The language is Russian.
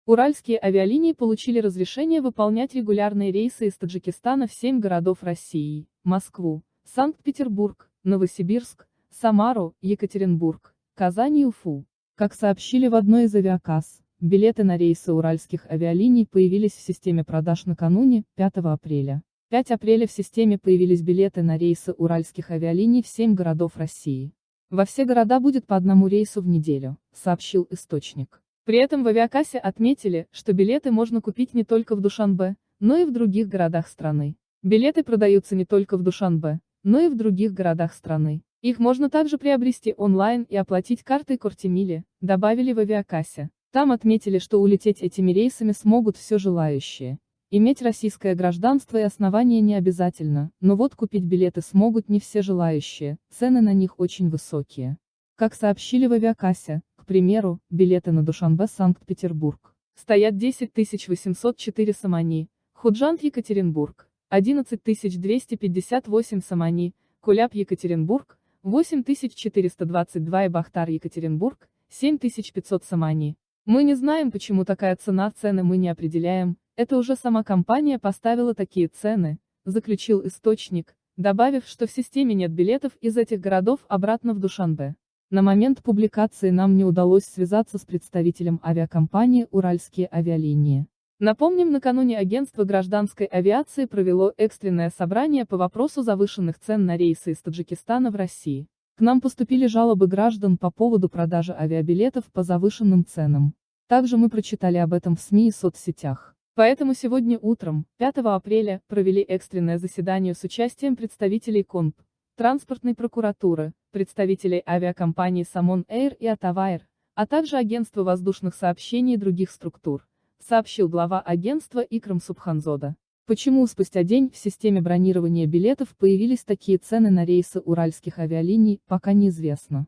Уральские авиалинии получили разрешение выполнять регулярные рейсы из Таджикистана в 7 городов России: Москву, Санкт-Петербург, Новосибирск, Самару, Екатеринбург, Казань и Уфу. Как сообщили в одной из авиакасс, билеты на рейсы уральских авиалиний появились в системе продаж накануне, 5 апреля. 5 апреля в системе появились билеты на рейсы уральских авиалиний в 7 городов России. Во все города будет по одному рейсу в неделю, сообщил источник. При этом в авиакассе отметили, что билеты можно купить не только в Душанбе, но и в других городах страны. Билеты продаются не только в Душанбе, но и в других городах страны. Их можно также приобрести онлайн и оплатить картой Кортимили, добавили в авиакассе. Там отметили, что улететь этими рейсами смогут все желающие. Иметь российское гражданство и основание не обязательно, но вот купить билеты смогут не все желающие, цены на них очень высокие. Как сообщили в авиакассе, к примеру, билеты на Душанбе Санкт-Петербург стоят 10 804 самани, Худжанд Екатеринбург, 11 258 самани, Куляб Екатеринбург, 8422 и Бахтар Екатеринбург, 7500 самани. Мы не знаем, почему такая цена, цены мы не определяем, это уже сама компания поставила такие цены, заключил источник, добавив, что в системе нет билетов из этих городов обратно в Душанбе. На момент публикации нам не удалось связаться с представителем авиакомпании «Уральские авиалинии». Напомним, накануне агентство гражданской авиации провело экстренное собрание по вопросу завышенных цен на рейсы из Таджикистана в России. К нам поступили жалобы граждан по поводу продажи авиабилетов по завышенным ценам. Также мы прочитали об этом в СМИ и соцсетях. Поэтому сегодня утром, 5 апреля, провели экстренное заседание с участием представителей КОНП, транспортной прокуратуры, представителей авиакомпаний Самон Эйр и Атаваир, а также агентства воздушных сообщений и других структур, сообщил глава агентства Икрам Субханзода. Почему спустя день в системе бронирования билетов появились такие цены на рейсы уральских авиалиний, пока неизвестно.